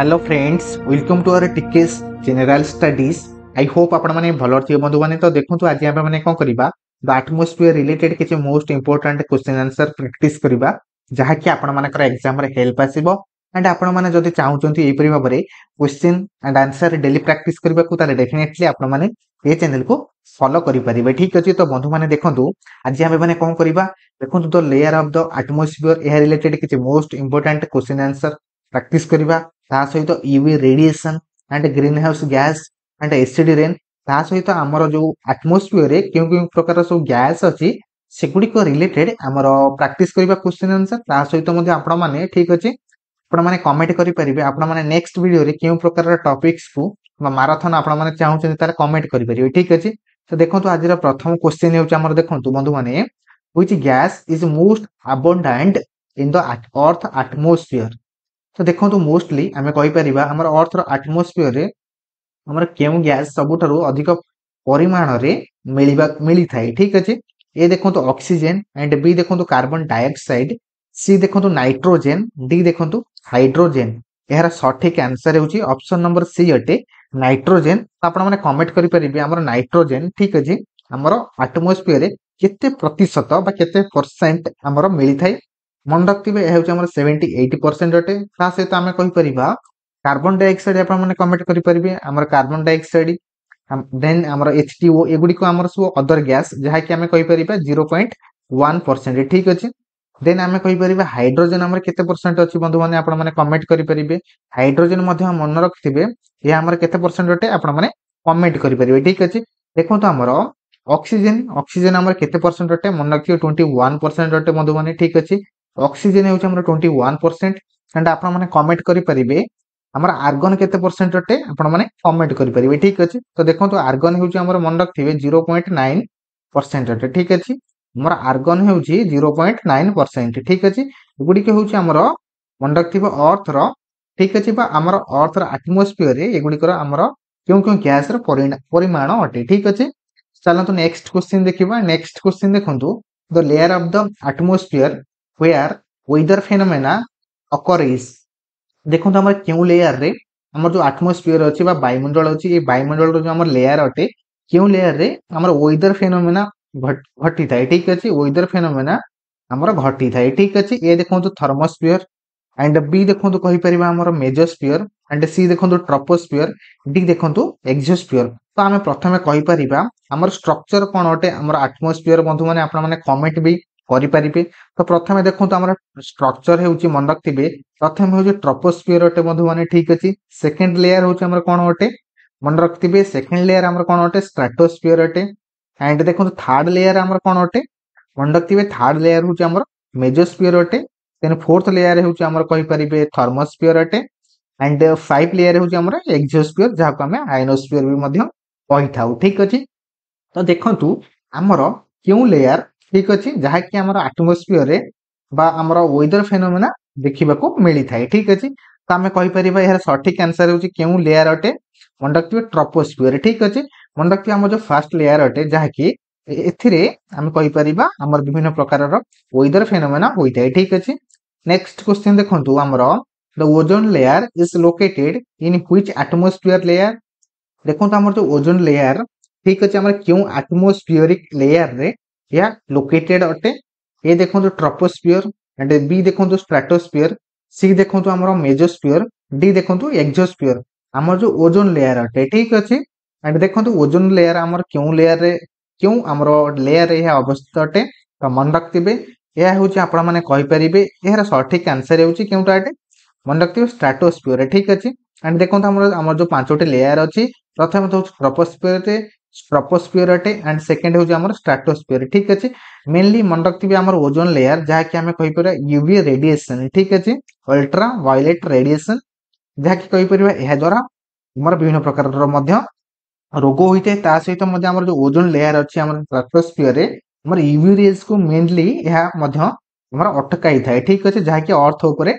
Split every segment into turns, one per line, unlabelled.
Hello friends, welcome to our टिकेस general studies. I hope आपण माने भलो थिए बंधु माने। तो देखंतु आज हम माने कोन करिबा द एटमॉस्फेयर रिलेटेड किछ most important question answer practice करिबा, जहा कि आपण मानकर एग्जाम रे हेल्प आसीबो। एंड आपण माने जदि चाहुचंती एई परि भाबरे question and answer daily practice करिबा को, ताले डेफिनेटली आपण माने ए चैनल को फॉलो करि परिबे। ठीक अछि, तो बंधु माने देखंतु आज हम माने कोन करिबा, देखंतु the layer of the atmosphere ए रिलेटेड किछ most important question answer practice करिबा। ता सहित UV radiation and green house gas and acid rain, ता सहित आमर जो एटमॉस्फेयर रे क्यों क्यों प्रकार सब गैस अछि सेगुडी को रिलेटेड आमर प्रैक्टिस करिबा क्वेश्चन आंसर। ता सहित मध्ये आपण माने ठीक अछि, आपण माने कमेंट करि परिबे आपण माने नेक्स्ट वीडियो रे क्यों प्रकार टॉपिक्स को मैराथन आपण माने चाहू तार कमेंट करि परिबे। ठीक अछि, तो देखंतु आज रो प्रथम क्वेश्चन हेउच हमर देखंतु बंधु माने, which gas is most abundant in the earth atmosphere. तो देखो मोस्टली आम कहीपर आम अर्थ एटमॉस्फेयर रे आम क्यों गैस सबुठारु अधिक परिमाण रे मिली थाए। ठीक अच्छे, ए देखो ऑक्सीजन एंड बी देखो कार्बन डाइऑक्साइड, सी देखो नाइट्रोजेन, डी देखो हाइड्रोजेन। यार सठिक आंसर होची ऑप्शन नंबर सी अटे नाइट्रोजेन। तो आपण माने कमेंट करि परिबे हमर नाइट्रोजेन ठीक अछि हमर एटमॉस्फेयर रे केते प्रतिशत बा केते परसेंट हमर मिली थाए। मन रखिबे ए होची हमर 70-80% अटे। ता सहित आमे कहि परिबा कार्बन डाइऑक्साइड आपण माने कमेंट करि परिबे हमर कार्बन डाइऑक्साइड, देन हमर H2O एगुडी को हमर सब अदर गैस जहा कि आमे कहि परिबा 0.1%। ठीक अछि, देन आमे कहि परिबा हाइड्रोजन हमर केते परसेंट अछि बंधु माने आपण माने कमेंट करि परिबे। हाइड्रोजन मध्ये मन रखिबे ये हमर केते परसेंट अटे आपण माने कमेंट करि परिबे। ठीक अछि, देखंतु हमर ऑक्सीजन, ऑक्सीजन हमर केते परसेंट अटे मन रखियो 21% अटे बंधु माने। ठीक अछि, ऑक्सीजन होची हमर 21% एंड आपण माने कमेंट करि परिबे हमर आर्गन केते परसेंट अटे आपण माने कमेंट करि परिबे। ठीक अछि, तो देखंतु आर्गन होची हमर मन रखिबे 0.9% अटे। ठीक अछि, हमर आर्गन होची 0.9%। ठीक अछि, गुडी के होची हमर मन रखिबे अर्थ रो ठीक अछि बा हमर अर्थ रो एटमॉस्फेयर रे एगुडी कर हमर क्यों क्यों गैस रो परिमाण अटे। ठीक अछि, चलंतु नेक्स्ट क्वेश्चन देखिबा। नेक्स्ट क्वेश्चन देखंतु the layer of the atmosphere where weather phenomena occur is. देखो हमर क्यों लेयर रे हमर जो एटमॉस्फेयर अछि बा वायुमंडल अछि, ए वायुमंडल रो जो हमर लेयर अटे क्यों लेयर रे हमर वेदर फेनोमेना घटी थाए। ठीक अछि, वेदर फेनोमेना हमर घटी थाए। ठीक अछि, ए देखो थर्मोस्फियर एंड बी देखो कहि परिबा हमर मेजोस्फियर एंड सी देखो ट्रोपोस्फियर, डी देखो एक्सोस्फियर। तो आमे प्रथमे कहि परिबा हमर स्ट्रक्चर कोन अटे हमर एटमॉस्फेयर बंधु माने आपण माने कमेंट भी करि परिबे। तो प्रथमे देखो हमर स्ट्रक्चर हेउची मन रखिबे प्रथम होची ट्रोपोस्फियर अटे बंधु माने। ठीक अछि, सेकंड लेयर होची हमर कोन अटे मन रखिबे सेकंड लेयर हमर कोन अटे स्ट्रेटोस्फियर अटे। एंड देखो थर्ड लेयर हमर कोन अटे मन रखिबे थर्ड लेयर होची हमर मेजोस्फियर अटे। देन फोर्थ लेयर होची हमर कहि परिबे थर्मोस्फियर अटे एंड फाइव लेयर होची हमर एक्सोस्फियर जहा को हमें आयनोस्फियर भी मध्य कहि थाउ। ठीक अछि, तो देखंतु हमर क्यों लेयर ठीक अछि जहा कि हमर एटमॉस्फेयर रे बा हमर वेदर फेनोमेना देखिबा को मिली थाए। ठीक अछि, तो हमें कहि परिबा यार सठिक आंसर होची क्यों लेयर अटे मन रखिबे ट्रोपोस्फियर। ठीक अछि, मन रखिबे हमर जो फर्स्ट लेयर अटे जहा कि एथिरे हम कहि परिबा हमर विभिन्न प्रकार रो वेदर फेनोमेना होई थाए। ठीक अछि, नेक्स्ट क्वेश्चन देखंतु हमर the ozone layer is located in which atmosphere layer. देखंतु हमर जो ओजोन लेयर ठीक अछि हमर क्यों एटमॉस्फेरिक लेयर रे या लोकेटेड अटे। ए देखंतु ट्रोपोस्फियर एंड बी देखंतु स्ट्रेटोस्फियर, सी देखंतु हमर मेजोस्फियर, डी देखंतु एक्सोस्फियर। हमर जो ओजोन लेयर अटे ठीक अछि एंड देखंतु ओजोन लेयर हमर क्यों लेयर रे क्यों हमर लेयर रे अवस्थित अटे। तो मन रखिबे यह होची आपण माने कहि परिबे एहर सठिक आंसर होची क्योंटा अटे मन रखिबे स्ट्रेटोस्फियर। ठीक अछि, एंड देखंतु हमर जो पांचोटी लेयर अछि प्रथम तो ट्रोपोस्फियर रे ट्रोपोस्फियर अटे एंड सेकंड होची हमर स्ट्रेटोस्फियर। ठीक अछि, मेनली मन रखिबे हमर ओजोन लेयर जहा कि हमें कहि परिबा यूवी रेडिएशन। ठीक अछि, अल्ट्रा वायलेट रेडिएशन जहा कि कहि परिबा एहा द्वारा हमर विभिन्न प्रकार रो मध्य रोग होइते। ता सहित मध्य हमर जो ओजोन लेयर अछि हमर स्ट्रेटोस्फियर रे हमर यूवी रेज को मेनली एहा मध्य हमर अटकाई थाए। ठीक अछि, जहा कि अर्थ ऊपर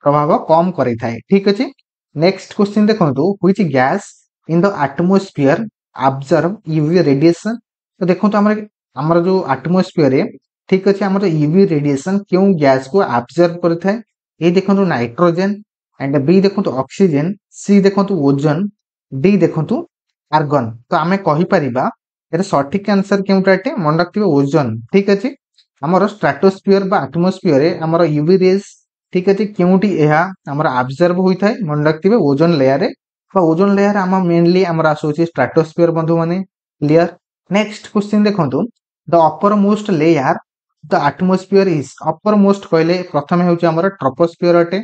प्रभाव कम करै थाए। ठीक अछि, नेक्स्ट क्वेश्चन देखंतु which gas in the atmosphere observe UV radiation. तो देखंतु हमर जो एटमॉस्फेयर रे ठीक अछि हमर यूवी रेडिएशन क्यों गैस को ऑब्जर्व करि थाए। ए देखंतु नाइट्रोजन एंड बी देखंतु ऑक्सीजन, सी देखंतु ओजोन, डी देखंतु आर्गन। तो आमे कहि परिबा एटा सठिक आंसर केउटा अटे मन रखिबे ओजोन। ठीक अछि हमर स्ट्रेटोस्फियर बा एटमॉस्फियर रे हमर यूवी रेज ठीक अछि केउटी एहा हमर ऑब्जर्व होई थाए मन रखिबे ओजोन लेयर रे। तो ओजोन लेयर हम मेनली हमर आसोची स्ट्रेटोस्फियर बंधु माने क्लियर। नेक्स्ट क्वेश्चन देखंतु the upper most layer the atmosphere is upper most कहले प्रथमे होची हमर ट्रोपोस्फियर अटे,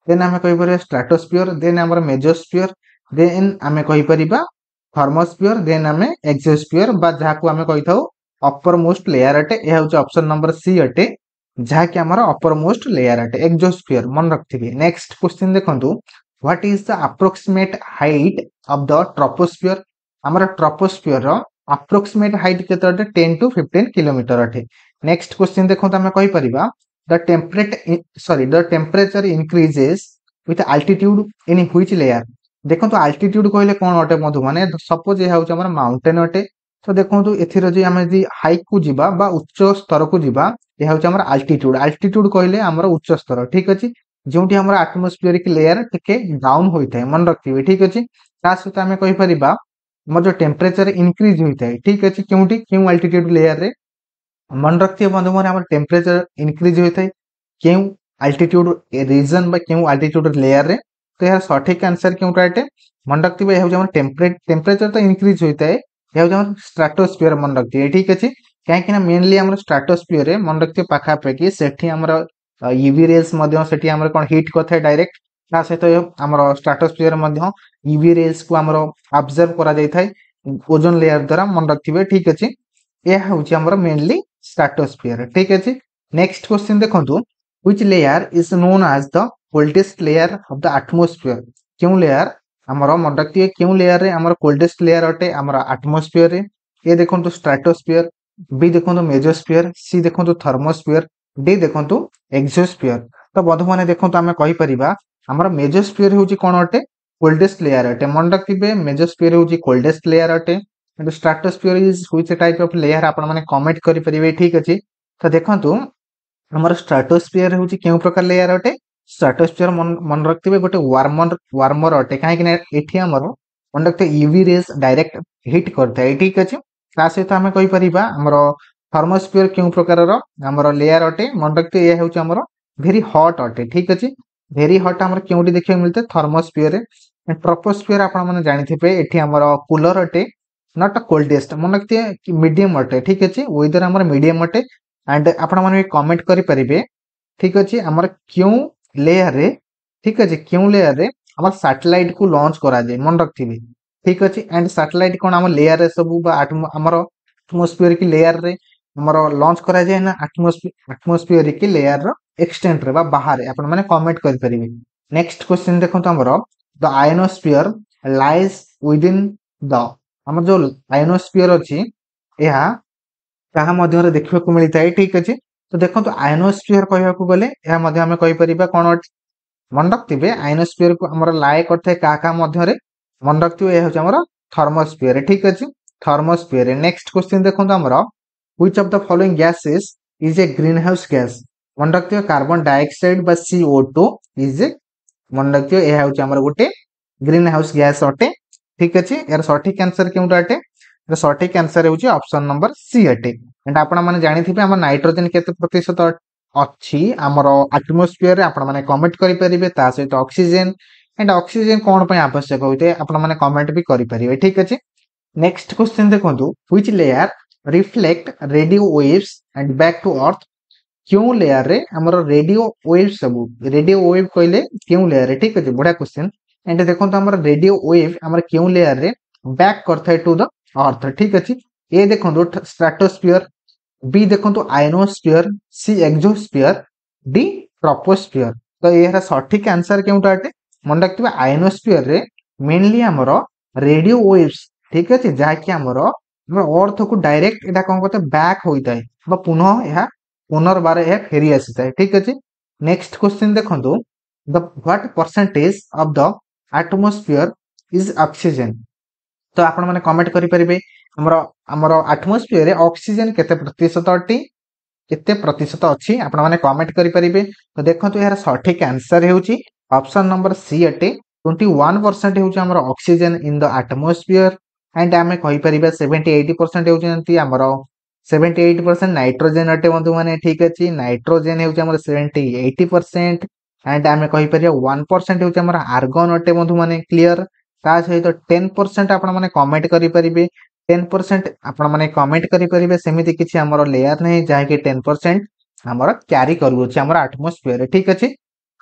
देन आमे कहि परिबा स्ट्रेटोस्फियर, देन हमर मेजोस्फियर, देन आमे कहि परिबा थर्मोस्फियर, देन आमे एक्सोस्फियर बा जाहाकू आमे कहि थाउ अपर मोस्ट लेयर अटे। यह होची ऑप्शन नंबर सी अटे जहाकि हमर अपर मोस्ट लेयर अटे एक्सोस्फियर मन रखथिबे। नेक्स्ट क्वेश्चन देखंतु what is the approximate height of the troposphere. हमर ट्रोपोस्फियर रो अप्रोक्सीमेट हाइट केते अटे 10 टू 15 किलोमीटर अटे। नेक्स्ट क्वेश्चन देखंतु आमे कहि परिबा the temperature increases with altitude in which layer. देखंतु अल्टीट्यूड कहले कोन अटे बंधु माने सपोज ए होची हमर माउंटेन अटे। तो देखंतु एथिर जे आमे जे हाइक को जिबा बा उच्च स्तर को जिबा ए होची हमर अल्टीट्यूड। अल्टीट्यूड कहले हमर उच्च स्तर ठीक अछि जोंटी हमर एटमॉस्फेरिक लेयर टिके डाउन होई थाए मन रखिबे ठीक अछि। ता सहित आमे कहि परिबा हमर जो टेम्परेचर इंक्रीज होई थाए ठीक अछि केउटी केउ अल्टीट्यूड लेयर रे मन रखिए बंधु माने हमर टेम्परेचर इंक्रीज होई थाए केउ अल्टीट्यूड रीजन बा केउ अल्टीट्यूड लेयर रे। तो यार सठिक आंसर केउटा अटे मन रखिबे ए होची हमर टेम्परेचर तो इंक्रीज होई थाए ए होची हमर स्ट्रेटोस्फियर मन रखिए ठीक अछि काहे कि ना मेनली हमर स्ट्रेटोस्फियर रे मन रखिए पाखा पाखी सेठी हमर यूवी रेज मध्य सेठी हमर कोन हिट करथाय डायरेक्ट ता सहित हमर स्ट्रेटोस्फियर मध्य यूवी रेज को हमर ऑब्जर्व करा जाय थाय ओजोन लेयर द्वारा मन रखिबे ठीक अछि। यह होची हमर मेनली स्ट्रेटोस्फियर ठीक अछि। नेक्स्ट क्वेश्चन देखंतु which layer is known as the coldest layer of the atmosphere. क्यों लेयर हमर मन रखिए क्यों लेयर रे हमर कोल्डेस्ट लेयर अटे हमर एटमॉस्फियर रे। ए देखंतु स्ट्रेटोस्फियर, बी देखंतु मेजोस्फियर, सी देखंतु थर्मोस्फियर, डी देखंतु एक्सोस्फियर। तो बंधु माने देखंतु आमे कहि परिबा हमर मेजोस्फियर होची कोन अटे कोल्डेस्ट लेयर अटे मन रखिबे मेजोस्फियर होची कोल्डेस्ट लेयर अटे and stratosphere is which type of layer आपण माने कमेंट करि परिबे ठीक अछि। तो देखंतु हमर स्ट्रेटोस्फियर होची केउ प्रकार लेयर अटे स्ट्रेटोस्फियर मन रखिबे गोटे वार्मर अटे काहे कि ना एठी हमर मन रखते यूवी रेज डायरेक्ट हिट करथाय ठीक अछि। ता सहित आमे कहि परिबा हमर थर्मोस्फियर केउ प्रकार रो हमर लेयर अटे मन रखते ए होची हमर वेरी हॉट अटे ठीक अछि। वेरी हॉट हमर केउटी देखिबे मिलते थर्मोस्फियर रे। ट्रोपोस्फियर आपण माने जानिथिबे एठी हमर कूलर अटे नॉट कोल्डेस्ट मन रखते मीडियम अटे ठीक अछि वेदर हमर मीडियम अटे एंड आपण माने कमेंट करि परिबे ठीक अछि हमर क्यों लेयर रे ठीक अछि क्यों लेयर रे हमर सैटेलाइट को लॉन्च करा जाय मन रखथिबे ठीक अछि एंड सैटेलाइट कोन हमर लेयर रे सब बा हमर एटमॉस्फियर की लेयर रे हमर लॉन्च करा जाय ना एटमॉस्फियर की लेयर रो एक्सटेंट रे बा बाहर आपण माने कमेंट करि परिबे। नेक्स्ट क्वेश्चन देखंतु हमर the ionosphere lies within the हमर जो आयनोस्फियर अछि एहा ताहा मध्य देखिबा को मिलिताय ठीक अछि। तो देखंतु आयनोस्फियर कहबा को गले एहा मध्य हमें कहि परिबा कोन मन रखथिबे आयनोस्फियर को हमर लाय करथे का मध्य रे मन रखथिबे ए होछ हमर थर्मोस्फियर ठीक अछि थर्मोस्फियर। नेक्स्ट क्वेश्चन देखंतु हमर which of the following gases is a green house gas मन रखथिबे कार्बन डाइऑक्साइड बा CO2 इज ए मन रखथिबे ए होछ हमर गोटे ग्रीन हाउस गैस अटे ठीक अछि। यार सठिक आंसर केउटा अटे सठिक आंसर होची ऑप्शन नंबर सी अटे एंड आपण माने जानिथिबे हमर नाइट्रोजन केते प्रतिशत अछि हमर एटमॉस्फियर रे आपण माने कमेंट करि परिबे ता सहित ऑक्सीजन एंड ऑक्सीजन कोन पय आवश्यक होइते आपण माने कमेंट भी करि परिबे ठीक अछि। नेक्स्ट क्वेश्चन देखंतु which layer reflect radio waves and back to earth. क्यों लेयर रे हमर रेडियो वेव सब रेडियो वेव कहले क्यों लेयर रे ठीक अछि बडा क्वेश्चन एंड देखंतु हमर रेडियो वेव हमर क्यों लेयर रे बैक करथाय टू द अर्थ ठीक अछि। ए देखंतु स्ट्रेटोस्फियर, बी देखंतु आयनोस्फियर, सी एक्सोस्फियर, डी ट्रोपोस्फियर। तो एहरा सठिक आंसर केउटा अटे मन रखथिबे आयनोस्फियर रे मेनली हमर रेडियो वेव्स ठीक अछि जहा कि हमर अर्थ को डायरेक्ट एटा कोन करते बैक होइताय बा पुनः एहा पुनर्बार एहा फेरी आसीताय ठीक अछि। नेक्स्ट क्वेश्चन देखंतु the what percentage of the atmosphere is oxygen. तो आपण माने कमेंट करि परिबे हमर एटमॉस्फियर रे ऑक्सीजन केते प्रतिशत अटी केते प्रतिशत अछि आपण माने कमेंट करि परिबे। तो देखंतु यार सठिक आंसर हेउची ऑप्शन नंबर सी अटे 21% होउची हमर oxygen in the atmosphere and आमे कहि परिबा 78% होउची हमर 78% नाइट्रोजन अटे बंधु माने ठीक अछि नाइट्रोजन होउची हमर 80% एंड आमे कहि परिबा 1% होउची हमर आर्गन अटे बंधु माने क्लियर ता सहित 10% आपण माने कमेंट करि परिबे 10% आपण माने कमेंट करि परिबे सेमिति किछि हमर लेयर नै जाय कि 10% हमर क्यारी करूछि हमर एटमॉस्फेयर ठीक अछि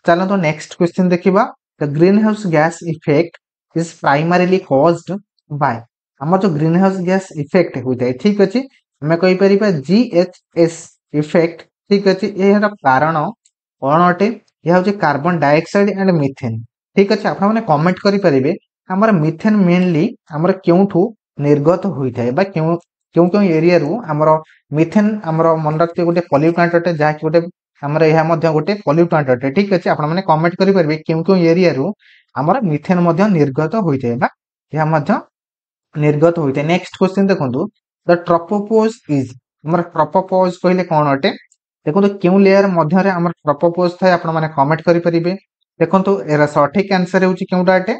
चलो तो नेक्स्ट क्वेश्चन देखिबा the green house gas effect is primarily caused by हमर जो ग्रीन हाउस गैस इफेक्ट हो जाय ठीक अछि हमें कहि परिबा जीएचएस इफेक्ट ठीक अछि एहर कारण कोन अटे यह होचे कार्बन डाइऑक्साइड एंड मीथेन ठीक अछि आपण माने कमेंट करि परिबे हमर मीथेन मेनली हमर केउठु निर्गत होई थाए बा क्यों एरिया रु हमर मीथेन हमर मन रखते गोटे पॉल्यूटेंट अटे जा कि गोटे हमर यह मध्य गोटे पॉल्यूटेंट अटे ठीक अछि आपण माने कमेंट करि परिबे क्यों एरिया रु हमर मीथेन मध्य निर्गत होई थाए बा यह मध्य निर्गत होई थाए नेक्स्ट क्वेश्चन देखंतु द ट्रोपोपॉज इज हमर ट्रोपोपॉज कहले कोन अटे देखंतु क्यों लेयर मध्य रे हमर ट्रोपोपॉज थाए आपण माने कमेंट करि परिबे देखंतु एरा सठिक आंसर होउची क्योंटा अटे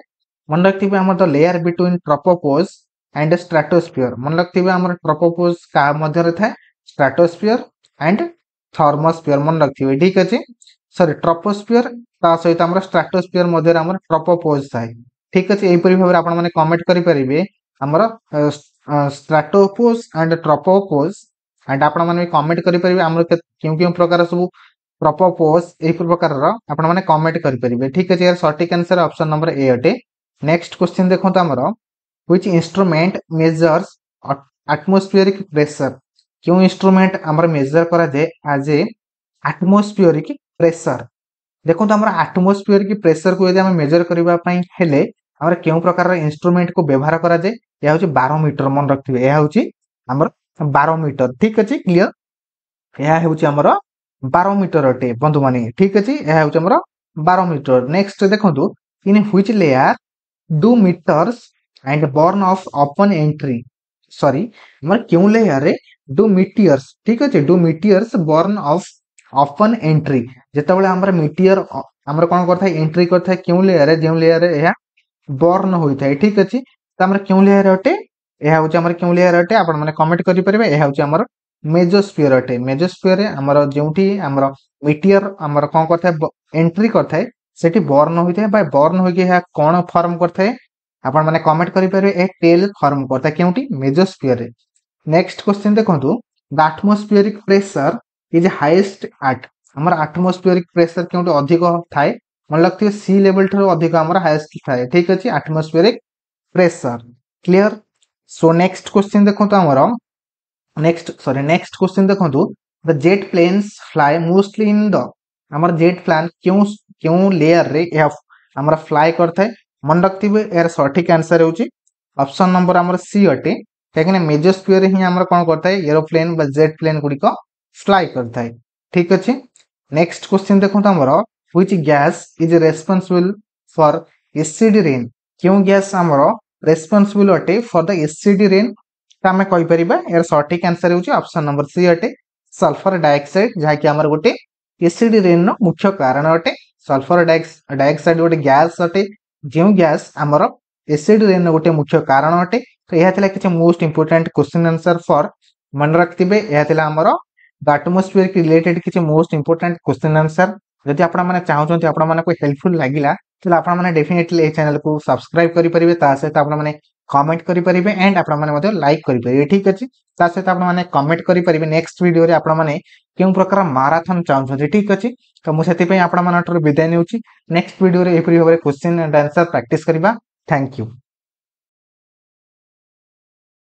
मन रखथिबे हमर the layer between tropopause and stratosphere मन रखथिबे हमर ट्रोपोपॉज का मध्य रे थाए स्ट्रेटोस्फियर एंड थर्मोस्फियर मन रखथिबे ठीक अछि सॉरी ट्रोपोस्फियर ता सहित हमर स्ट्रेटोस्फियर मध्य रे हमर ट्रोपोपॉज थाए ठीक अछि एई परि भाबरे आपण माने कमेंट करि परिबे हमर स्ट्रेटोपोज एंड ट्रोपोपोज एंड आपण माने कमेंट करि परिबे हमर क्यों प्रकार सब ट्रोपोपोज एई प्रकार रो आपण माने कमेंट करि परिबे ठीक अछि यार सटीक आंसर ऑप्शन नंबर ए अटे नेक्स्ट क्वेश्चन देखंतु हमर which instrument measures atmospheric pressure क्यों इंस्ट्रूमेंट हमर मेजर करा जाय एज ए एटमॉस्फेरिक प्रेशर देखो तो हमर एटमॉस्फेरिक प्रेशर को यदि हम मेजर करबा पई हेले हमर केउ प्रकार रो इंस्ट्रूमेंट को व्यवहार करा जाय या होची 12 मीटर मन रखथिबे या होची हमर 12 मीटर ठीक अछि क्लियर या होची हमर 12 मीटर अटे बंधु माने ठीक अछि या होची हमर 12 मीटर नेक्स्ट देखंतु in which layer do meteors and burn off upon entry sorry हमर केउ लेयर रे डू मीटियर्स ठीक अछि do meteors burn off upon entry जेतबेले हमर मीटियर हमर कोन करथाय एंट्री करथाय केउ लेयर रे जेउ लेयर रे या बर्न होई थाय ठीक अछि त हमर केउ लेयर अटे एहा होची हमर केउ लेयर अटे आपण माने कमेंट करि परिबे एहा होची हमर मेजोस्फियर अटे मेजोस्फियर रे हमर जेउठी हमर मीटियर हमर कोन करथाय एंट्री करथाय सेठी बर्न होई थाय बाय बर्न होई के एहा कोन फॉर्म करथाय आपण माने कमेंट करि परिबे ए टेल फॉर्म करथाय केउठी मेजोस्फियर रे नेक्स्ट क्वेश्चन देखंतु the atmospheric pressure is highest eight हमर एटमॉस्फेरिक प्रेशर केउठी अधिक थाय मन लगथि सी लेवल थरो अधिक हमर हाईएस्ट थाय ठीक अछि atmospheric pressure clear so next question देखंतु हमर नेक्स्ट क्वेश्चन देखंतु the jet planes fly mostly in the हमर जेट प्लेन क्यों लेयर रे एफ हमर फ्लाई करथाय मन रखथिबे एयर सटीक आंसर होची ऑप्शन नंबर हमर सी अटे काकने मेजोस्फियर ही हमर कोन करथाय एरोप्लेन बा जेट प्लेन गुडी को फ्लाई करथाय ठीक अछि नेक्स्ट क्वेश्चन देखंतु हमर which gas is responsible for acid rain क्यों गैस हमर रेस्पोंसिबल अटे फॉर द एसिड रेन त हमें कहि परिबा एयर सटीक आंसर होची ऑप्शन नंबर सी अटे सल्फर डाइऑक्साइड जहा कि हमर गोटे एसिड रेन नो मुख्य कारण अटे सल्फर डाइऑक्साइड गोटे गैस अटे जेउ गैस हमर एसिड रेन गोटे मुख्य कारण अटे तो यह थिला किछ most important question answer for मन रखथिबे यह थिला हमर द एटमॉस्फेयर के रिलेटेड किछ मोस्ट इंपोर्टेंट क्वेश्चन आंसर जदि आपण माने चाहउछन्ती आपण माने कोइ हेल्पफुल लागिला तो आपण माने डेफिनेटली ए चैनल को सब्सक्राइब करि परिबे ता सहित आपण माने कमेंट करि परिबे एंड आपण माने मध्ये लाइक करि परिबे ठीक अछि ता सहित आपण माने कमेंट करि परिबे नेक्स्ट वीडियो रे आपण माने केउ प्रकार मैराथन चाहउछन्ती ठीक अछि तो मु सेति पई आपण मानटर विदाय नेउची नेक्स्ट वीडियो रे एपरि भाबरे क्वेश्चन एंड आंसर प्रैक्टिस करिबा थैंक यू।